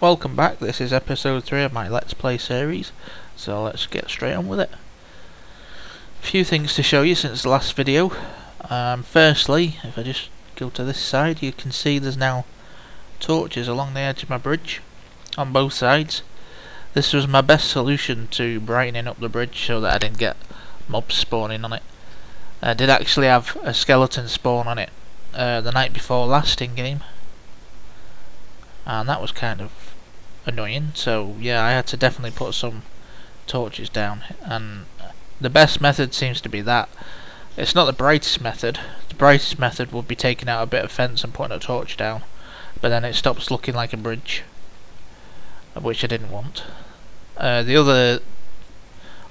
welcome back. This is episode 3 of my Let's Play series, so let's get straight on with it. A few things to show you since the last video. Firstly, if I just go to this side, you can see there's now torches along the edge of my bridge on both sides. This was my best solution to brightening up the bridge so that I didn't get mobs spawning on it. I did actually have a skeleton spawn on it the night before last in game, and that was kind of annoying, so yeah, I had to definitely put some torches down, and the best method seems to be that. It's not the brightest method. The brightest method would be taking out a bit of fence and putting a torch down, but then it stops looking like a bridge, which I didn't want. The other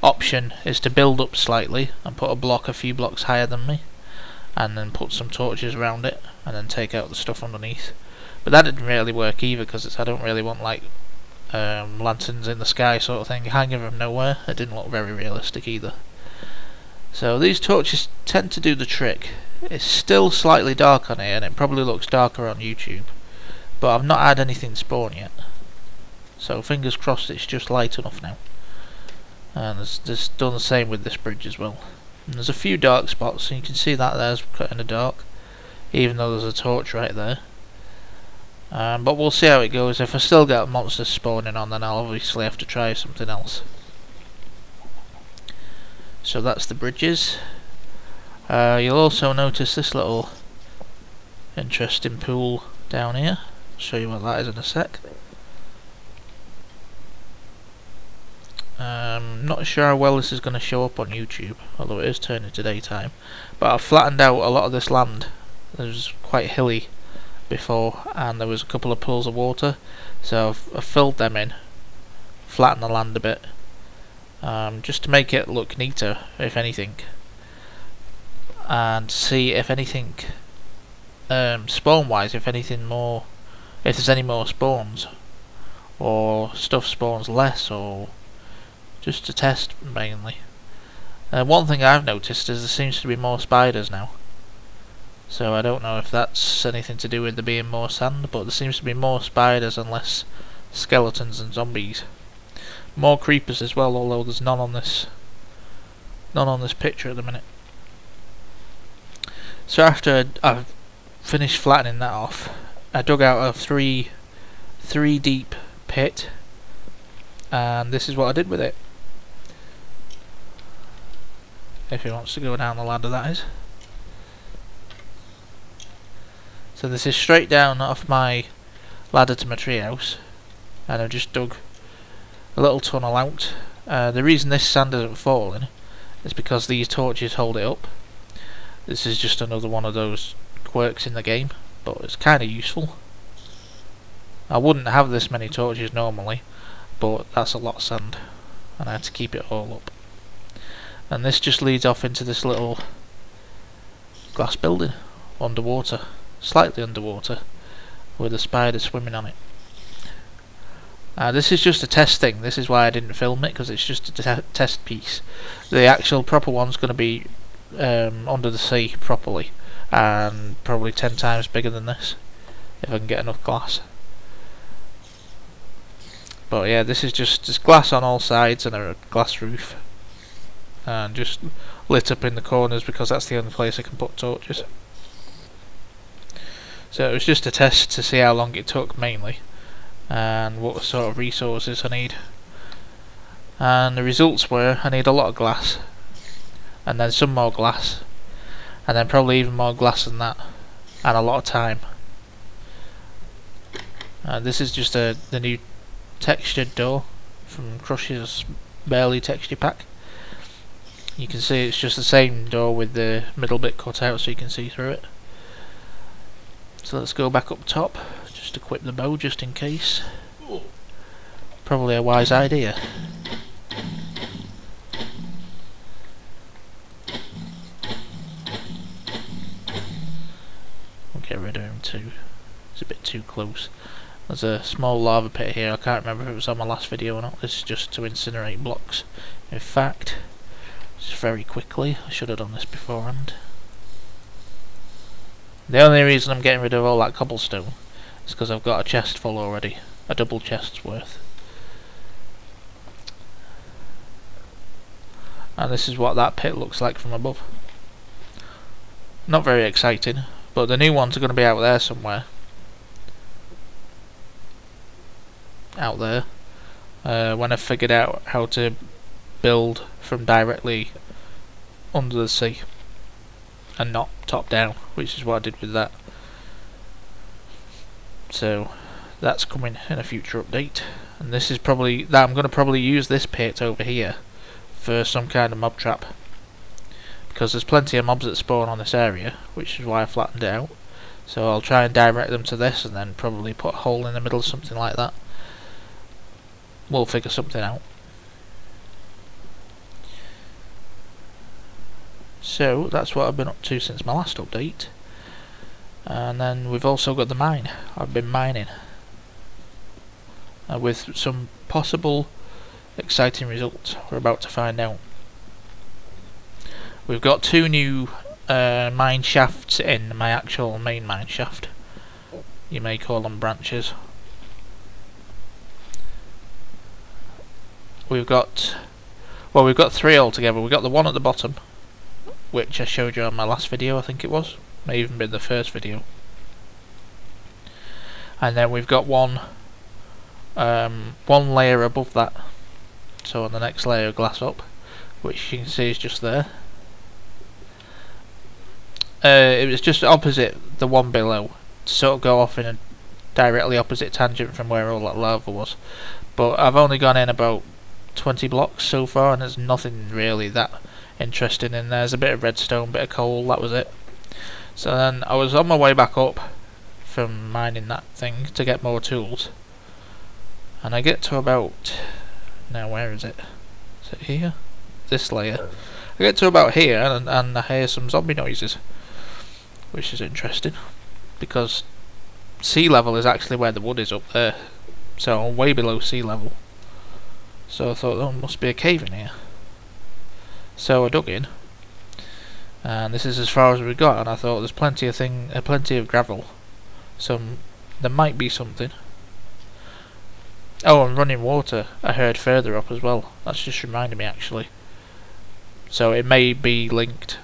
option is to build up slightly and put a block a few blocks higher than me, and then put some torches around it and then take out the stuff underneath. But that didn't really work either, because I don't really want like lanterns in the sky sort of thing hanging from nowhere. It didn't look very realistic either. So these torches tend to do the trick. It's still slightly dark on here, and it probably looks darker on YouTube, but I've not had anything spawn yet, so fingers crossed it's just light enough now. And it's done the same with this bridge as well. And there's a few dark spots, and you can see that there's cut in the dark, even though there's a torch right there. But we'll see how it goes. If I still get monsters spawning on, then I'll obviously have to try something else. So that's the bridges. You'll also notice this little interesting pool down here. I'll show you what that is in a sec. Not sure how well this is going to show up on YouTube, although it is turning to daytime. But I've flattened out a lot of this land. It was quite hilly before, and there was a couple of pools of water, so I've filled them in, flattened the land a bit, just to make it look neater, if anything, and see if anything, spawn wise, if there's any more spawns, or stuff spawns less, or just to test mainly. One thing I've noticed is there seems to be more spiders now. So I don't know if that's anything to do with there being more sand, but there seems to be more spiders and less skeletons and zombies. More creepers as well, although there's none on this picture at the minute. So after I've finished flattening that off, I dug out a three deep pit, and this is what I did with it. If he wants to go down the ladder, that is. So this is straight down off my ladder to my treehouse, and I've just dug a little tunnel out. The reason this sand isn't falling is because these torches hold it up. This is just another one of those quirks in the game, but it's kind of useful. I wouldn't have this many torches normally, but that's a lot of sand, and I had to keep it all up. And this just leads off into this little glass building underwater. Slightly underwater, with a spider swimming on it. This is just a test thing. This is why I didn't film it, because it's just a test piece. The actual proper one's going to be under the sea properly, and probably 10 times bigger than this, if I can get enough glass. But yeah, this is just glass on all sides and a glass roof, and just lit up in the corners because that's the only place I can put torches. So it was just a test to see how long it took mainly, and what sort of resources I need. And the results were, I need a lot of glass, and then some more glass, and then probably even more glass than that, and a lot of time. This is just the new textured door from Crush's Barely texture pack. You can see it's just the same door with the middle bit cut out so you can see through it. So let's go back up top, just equip the bow just in case. Probably a wise idea. We'll get rid of him too. It's a bit too close. There's a small lava pit here. I can't remember if it was on my last video or not. This is just to incinerate blocks. In fact, just very quickly, I should have done this beforehand. The only reason I'm getting rid of all that cobblestone is because I've got a chest full already a double chest's worth. And this is what that pit looks like from above. Not very exciting, but the new ones are going to be out there somewhere. Out there. When I figured out how to build from directly under the sea and not top down, which is what I did with that. So that's coming in a future update, and this is probably that I'm going to probably use this pit over here for some kind of mob trap, because there's plenty of mobs that spawn on this area, which is why I flattened it out. So I'll try and direct them to this and then probably put a hole in the middle, something like that. We'll figure something out. So that's what I've been up to since my last update. And then we've also got the mine. I've been mining with some possible exciting results we're about to find out. We've got 2 new mine shafts in my actual main mine shaft. You may call them branches. We've got 3 altogether. We've got the one at the bottom, which I showed you on my last video, I think it was. May even been the first video. And then we've got one layer above that. So on the next layer of glass up, which you can see is just there. It was just opposite the one below, to sort of go off in a directly opposite tangent from where all that lava was. But I've only gone in about 20 blocks so far, and there's nothing really that interesting in there. There's a bit of redstone, bit of coal, that was it. So then I was on my way back up from mining that thing to get more tools, and I get to about, now where is it? Is it here? This layer. I get to about here and I hear some zombie noises, which is interesting because sea level is actually where the wood is up there, so I'm way below sea level. So I thought, oh, there must be a cave in here. So I dug in, and this is as far as we got, and I thought there's plenty of gravel, so there might be something. Oh, and running water I heard further up as well. That's just reminded me actually. So it may be linked,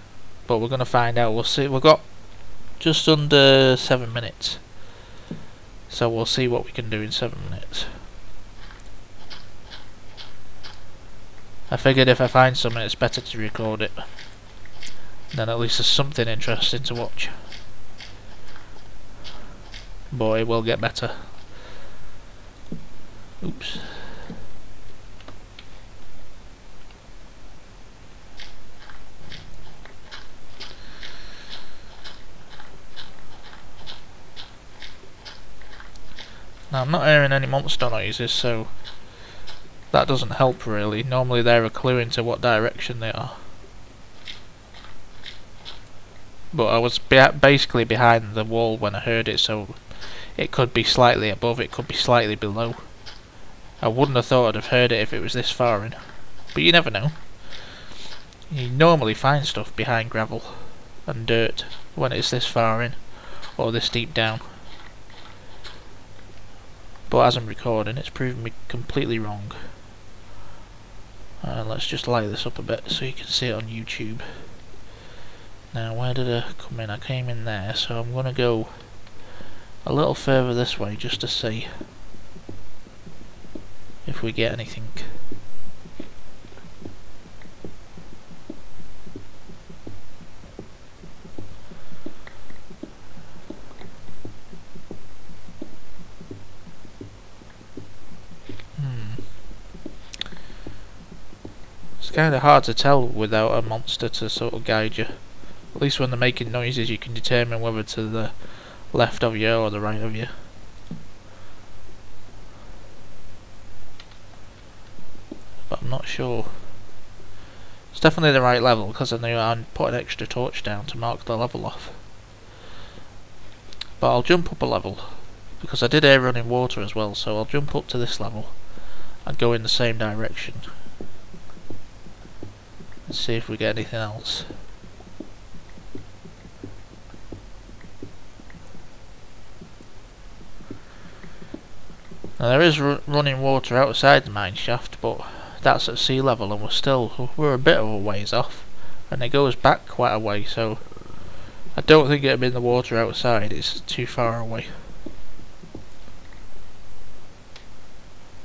but we're gonna find out. We'll see. We've got just under 7 minutes, so we'll see what we can do in 7 minutes. I figured if I find something, it's better to record it. Then at least there's something interesting to watch. But it will get better. Oops. Now I'm not hearing any monster noises, so that doesn't help really. Normally they're a clue into what direction they are. But I was basically behind the wall when I heard it, so it could be slightly above, it could be slightly below. I wouldn't have thought I'd have heard it if it was this far in. But you never know. You normally find stuff behind gravel and dirt when it's this far in, or this deep down. But as I'm recording, it's proven me completely wrong. Let's just light this up a bit so you can see it on YouTube. Now where did I come in? I came in there, so I'm going to go a little further this way just to see if we get anything. It's kind of hard to tell without a monster to sort of guide you. At least when they're making noises you can determine whether to the left of you or the right of you. But I'm not sure. It's definitely the right level because I knew I'd put an extra torch down to mark the level off. But I'll jump up a level because I did hear running water as well, so I'll jump up to this level and go in the same direction. Let's see if we get anything else. Now there is running water outside the mine shaft, but that's at sea level and we're a bit of a ways off, and it goes back quite a way, so I don't think it'd be in the water outside, it's too far away.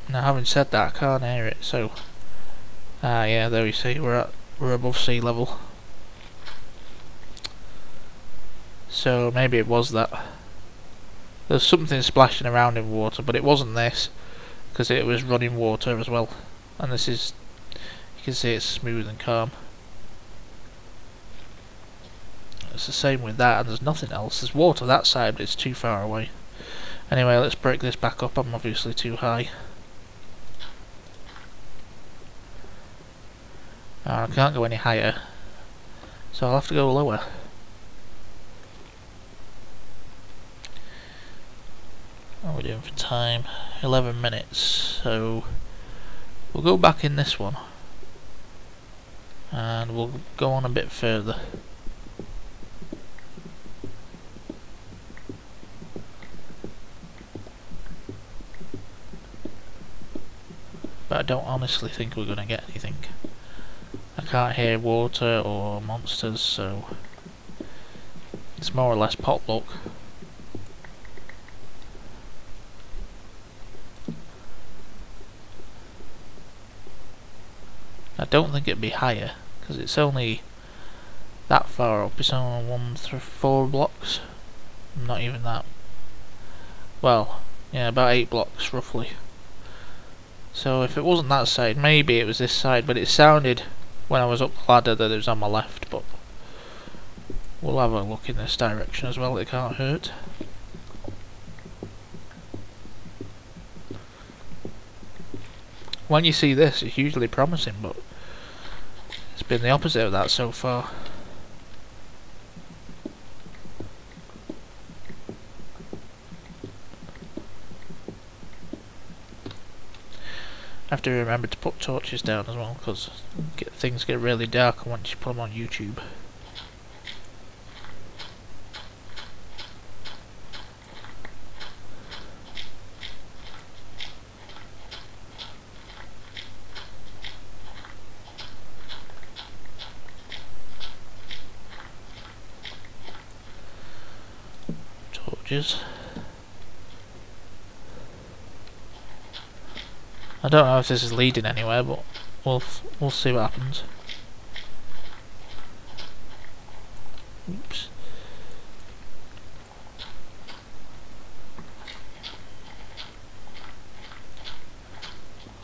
Now having said that, I can't hear it, so yeah, there you see, we're above sea level. So maybe it was that. There's something splashing around in water, but it wasn't this, because it was running water as well. And this is, you can see it's smooth and calm. It's the same with that, and there's nothing else. There's water that side, but it's too far away. Anyway, let's break this back up. I'm obviously too high. I can't go any higher, so I'll have to go lower. What are we doing for time? 11 minutes, so we'll go back in this one and we'll go on a bit further. But I don't honestly think we're going to get anything. I can't hear water or monsters, so it's more or less potluck. I don't think it'd be higher, because it's only that far up. It's only 1 through 4 blocks. Not even that. Well, yeah, about 8 blocks roughly. So if it wasn't that side, maybe it was this side, but it sounded when I was up the ladder that it was on my left, but we'll have a look in this direction as well, it can't hurt. When you see this, it's usually promising, but it's been the opposite of that so far. I have to remember to put torches down as well, because things get really dark once you put them on YouTube. Torches. I don't know if this is leading anywhere, but we'll see what happens. Oops.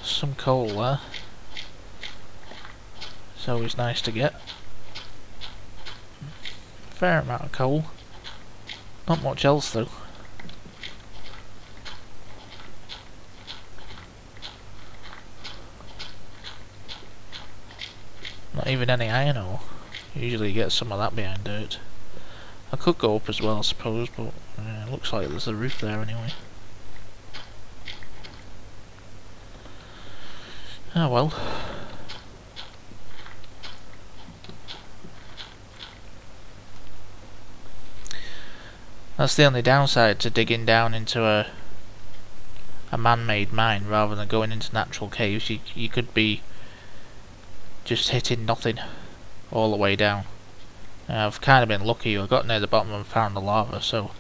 Some coal there. It's always nice to get. Fair amount of coal. Not much else though. Not even any iron ore. Usually you get some of that behind dirt. I could go up as well I suppose, but it looks like there's a roof there anyway. Ah well. That's the only downside to digging down into a man-made mine rather than going into natural caves. You could be just hitting nothing all the way down. I've kind of been lucky. I got near the bottom and found the lava, so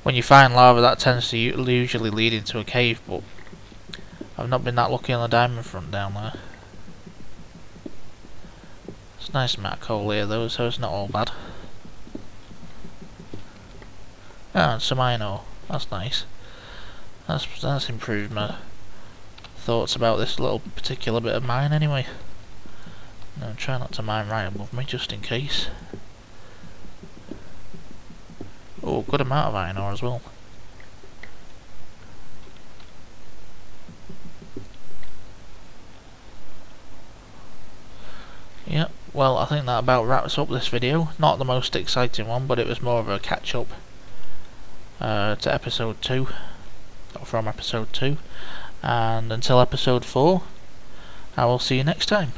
when you find lava that tends to usually lead into a cave, but I've not been that lucky on the diamond front down there. It's a nice amount of coal here though, so it's not all bad. Ah, and some iron ore. That's nice. That's improved my thoughts about this little particular bit of mine anyway. Now try not to mine right above me just in case. Oh, good amount of iron ore as well. Yep, well I think that about wraps up this video. Not the most exciting one, but it was more of a catch up to episode 2, or from episode 2, and until episode 4 I will see you next time.